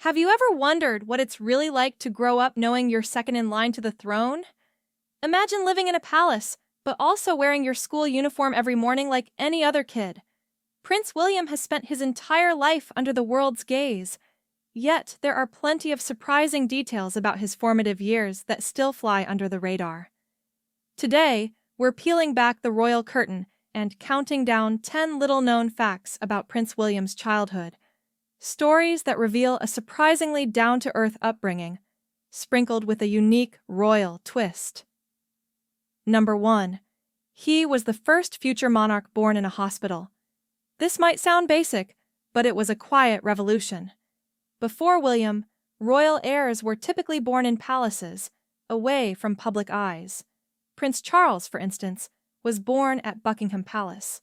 Have you ever wondered what it's really like to grow up knowing you're second in line to the throne? Imagine living in a palace, but also wearing your school uniform every morning like any other kid. Prince William has spent his entire life under the world's gaze. Yet, there are plenty of surprising details about his formative years that still fly under the radar. Today, we're peeling back the royal curtain and counting down 10 little-known facts about Prince William's childhood. Stories that reveal a surprisingly down-to-earth upbringing, sprinkled with a unique royal twist. Number 1. He was the first future monarch born in a hospital. This might sound basic, but it was a quiet revolution. Before William, royal heirs were typically born in palaces, away from public eyes. Prince Charles, for instance, was born at Buckingham Palace.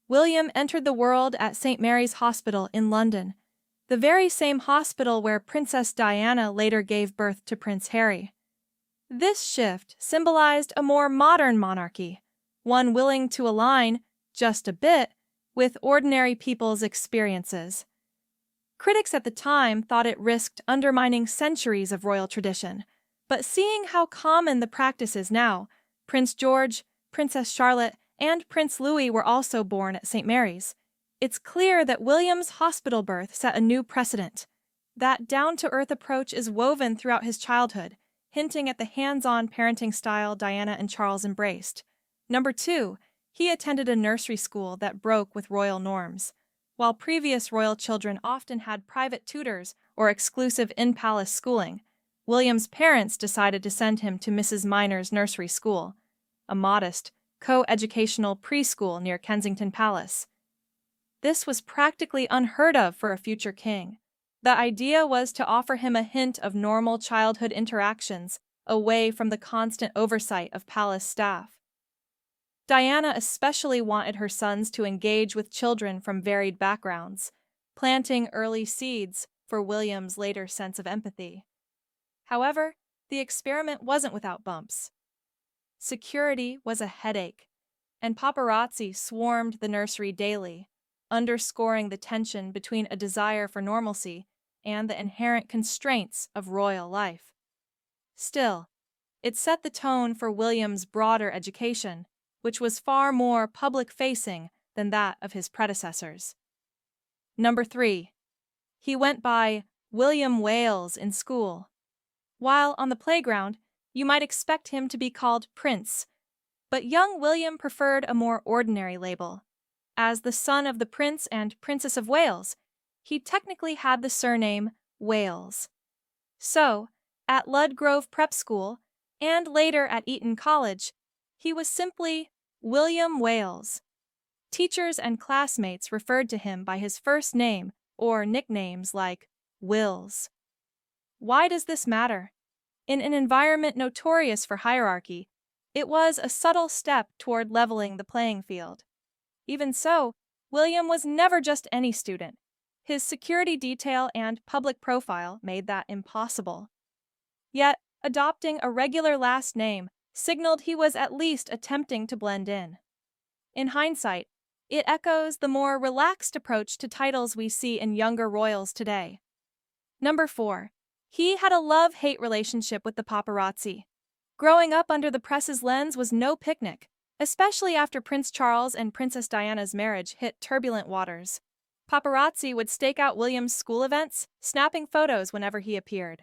William entered the world at St. Mary's Hospital in London, the very same hospital where Princess Diana later gave birth to Prince Harry. This shift symbolized a more modern monarchy, one willing to align, just a bit, with ordinary people's experiences. Critics at the time thought it risked undermining centuries of royal tradition, but seeing how common the practice is now, Prince George, Princess Charlotte, and Prince Louis were also born at St. Mary's. It's clear that William's hospital birth set a new precedent. That down-to-earth approach is woven throughout his childhood, hinting at the hands-on parenting style Diana and Charles embraced. Number 2, he attended a nursery school that broke with royal norms. While previous royal children often had private tutors or exclusive in-palace schooling, William's parents decided to send him to Mrs. Minor's nursery school, a modest, co-educational preschool near Kensington Palace. This was practically unheard of for a future king. The idea was to offer him a hint of normal childhood interactions away from the constant oversight of palace staff. Diana especially wanted her sons to engage with children from varied backgrounds, planting early seeds for William's later sense of empathy. However, the experiment wasn't without bumps. Security was a headache, and paparazzi swarmed the nursery daily, underscoring the tension between a desire for normalcy and the inherent constraints of royal life. Still, it set the tone for William's broader education, which was far more public-facing than that of his predecessors. Number 3. He went by William Wales in school. While on the playground, you might expect him to be called Prince, but young William preferred a more ordinary label. As the son of the Prince and Princess of Wales, he technically had the surname Wales. So, at Ludgrove Prep School, and later at Eton College, he was simply William Wales. Teachers and classmates referred to him by his first name or nicknames like Wills. Why does this matter? In an environment notorious for hierarchy, it was a subtle step toward leveling the playing field. Even so, William was never just any student. His security detail and public profile made that impossible. Yet, adopting a regular last name signaled he was at least attempting to blend in. In hindsight, it echoes the more relaxed approach to titles we see in younger royals today. Number 4. He had a love-hate relationship with the paparazzi. Growing up under the press's lens was no picnic, especially after Prince Charles and Princess Diana's marriage hit turbulent waters. Paparazzi would stake out William's school events, snapping photos whenever he appeared.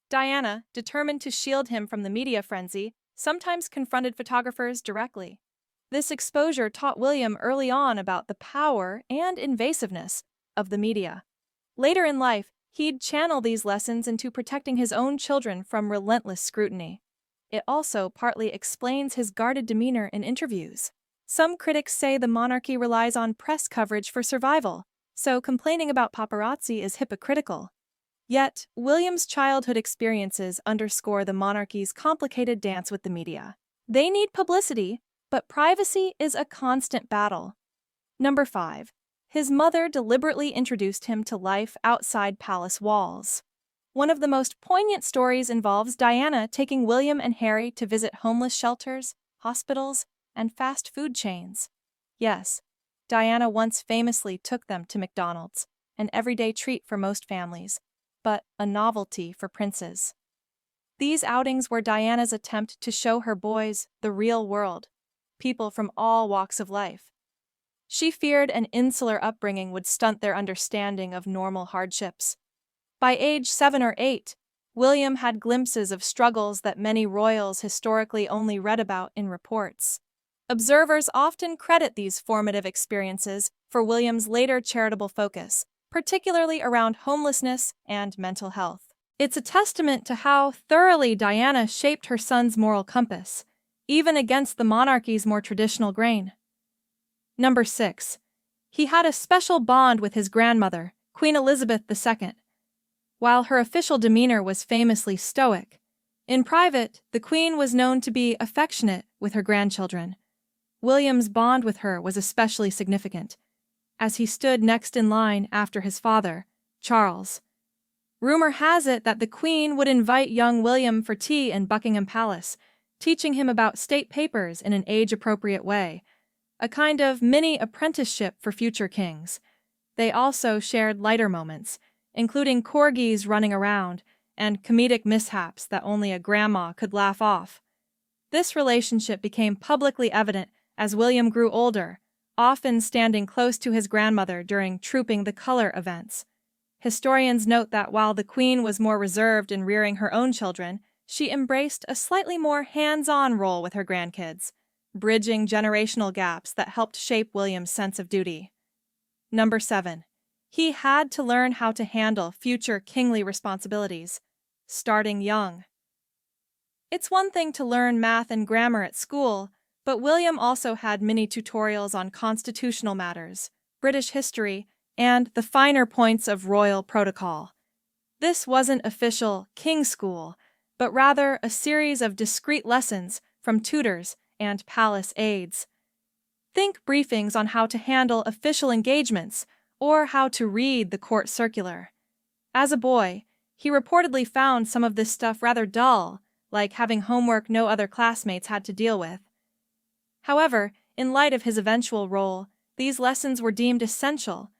Diana, determined to shield him from the media frenzy, sometimes confronted photographers directly. This exposure taught William early on about the power and invasiveness of the media. Later in life, he'd channel these lessons into protecting his own children from relentless scrutiny. It also partly explains his guarded demeanor in interviews. Some critics say the monarchy relies on press coverage for survival, so complaining about paparazzi is hypocritical. Yet, William's childhood experiences underscore the monarchy's complicated dance with the media. They need publicity, but privacy is a constant battle. Number 5. His mother deliberately introduced him to life outside palace walls. One of the most poignant stories involves Diana taking William and Harry to visit homeless shelters, hospitals, and fast food chains. Yes, Diana once famously took them to McDonald's, an everyday treat for most families. but a novelty for princes. These outings were Diana's attempt to show her boys the real world, people from all walks of life. She feared an insular upbringing would stunt their understanding of normal hardships. By age 7 or 8, William had glimpses of struggles that many royals historically only read about in reports. Observers often credit these formative experiences for William's later charitable focus, particularly around homelessness and mental health. It's a testament to how thoroughly Diana shaped her son's moral compass, even against the monarchy's more traditional grain. Number 6. He had a special bond with his grandmother, Queen Elizabeth II. While her official demeanor was famously stoic, in private, the Queen was known to be affectionate with her grandchildren. William's bond with her was especially significant, as he stood next in line after his father, Charles. Rumor has it that the Queen would invite young William for tea in Buckingham Palace, teaching him about state papers in an age-appropriate way, a kind of mini apprenticeship for future kings. They also shared lighter moments, including corgis running around and comedic mishaps that only a grandma could laugh off. This relationship became publicly evident as William grew older, often standing close to his grandmother during Trooping the Colour events. Historians note that while the Queen was more reserved in rearing her own children, she embraced a slightly more hands-on role with her grandkids, bridging generational gaps that helped shape William's sense of duty. Number 7. He had to learn how to handle future kingly responsibilities, starting young. It's one thing to learn math and grammar at school, but William also had mini tutorials on constitutional matters, British history, and the finer points of royal protocol. This wasn't official king school, but rather a series of discreet lessons from tutors and palace aides. Think briefings on how to handle official engagements or how to read the court circular. As a boy, he reportedly found some of this stuff rather dull, like having homework no other classmates had to deal with. However, in light of his eventual role, these lessons were deemed essential.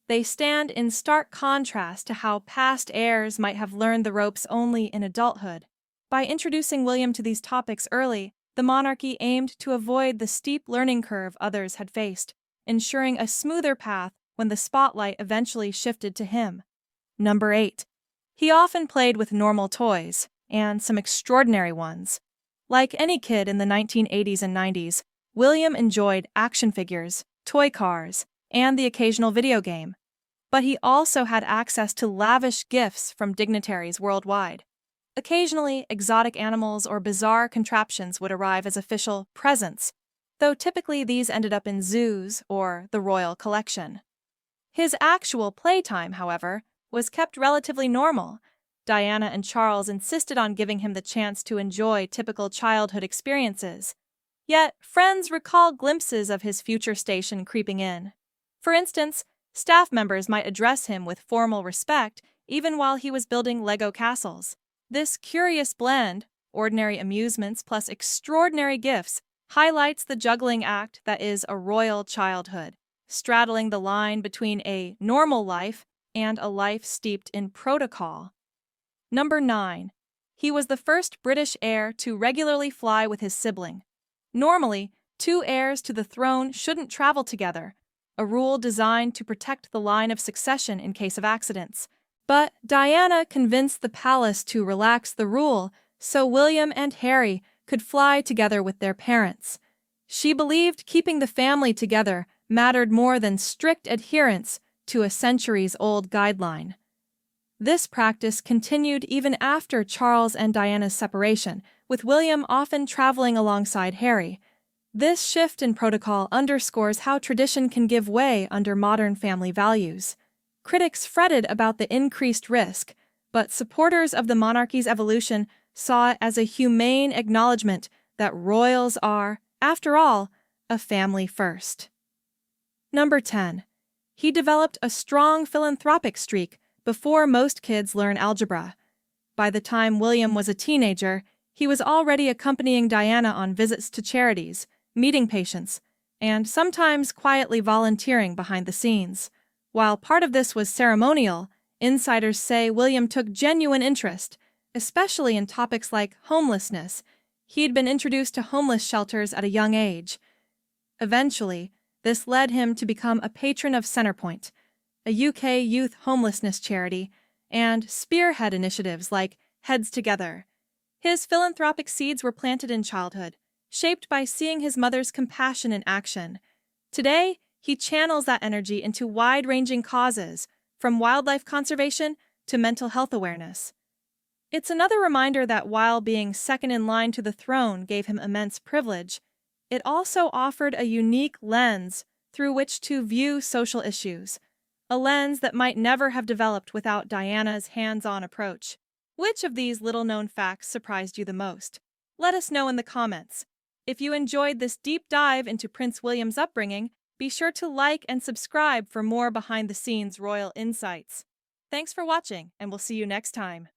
They stand in stark contrast to how past heirs might have learned the ropes only in adulthood. By introducing William to these topics early, the monarchy aimed to avoid the steep learning curve others had faced, ensuring a smoother path when the spotlight eventually shifted to him. Number 8. He often played with normal toys, and some extraordinary ones. Like any kid in the 1980s and 90s, William enjoyed action figures, toy cars, and the occasional video game. But he also had access to lavish gifts from dignitaries worldwide. Occasionally, exotic animals or bizarre contraptions would arrive as official presents, though typically these ended up in zoos or the royal collection. His actual playtime, however, was kept relatively normal. Diana and Charles insisted on giving him the chance to enjoy typical childhood experiences. Yet, friends recall glimpses of his future station creeping in. For instance, staff members might address him with formal respect even while he was building Lego castles. This curious blend, ordinary amusements plus extraordinary gifts, highlights the juggling act that is a royal childhood, straddling the line between a normal life and a life steeped in protocol. Number 9. He was the first British heir to regularly fly with his sibling. Normally, two heirs to the throne shouldn't travel together, a rule designed to protect the line of succession in case of accidents. But Diana convinced the palace to relax the rule so William and Harry could fly together with their parents. She believed keeping the family together mattered more than strict adherence to a centuries-old guideline. This practice continued even after Charles and Diana's separation, with William often traveling alongside Harry. This shift in protocol underscores how tradition can give way under modern family values. Critics fretted about the increased risk, but supporters of the monarchy's evolution saw it as a humane acknowledgement that royals are, after all, a family first. Number 10. He developed a strong philanthropic streak before most kids learn algebra. By the time William was a teenager, he was already accompanying Diana on visits to charities, meeting patients, and sometimes quietly volunteering behind the scenes. While part of this was ceremonial, Insiders say William took genuine interest, especially in topics like homelessness. He'd been introduced to homeless shelters at a young age. Eventually, this led him to become a patron of Centrepoint, a UK youth homelessness charity, and spearhead initiatives like Heads Together. His philanthropic seeds were planted in childhood, shaped by seeing his mother's compassion in action. Today, he channels that energy into wide-ranging causes, from wildlife conservation to mental health awareness. It's another reminder that while being second in line to the throne gave him immense privilege, it also offered a unique lens through which to view social issues, a lens that might never have developed without Diana's hands-on approach. Which of these little-known facts surprised you the most? Let us know in the comments. If you enjoyed this deep dive into Prince William's upbringing, be sure to like and subscribe for more behind-the-scenes royal insights. Thanks for watching, and we'll see you next time.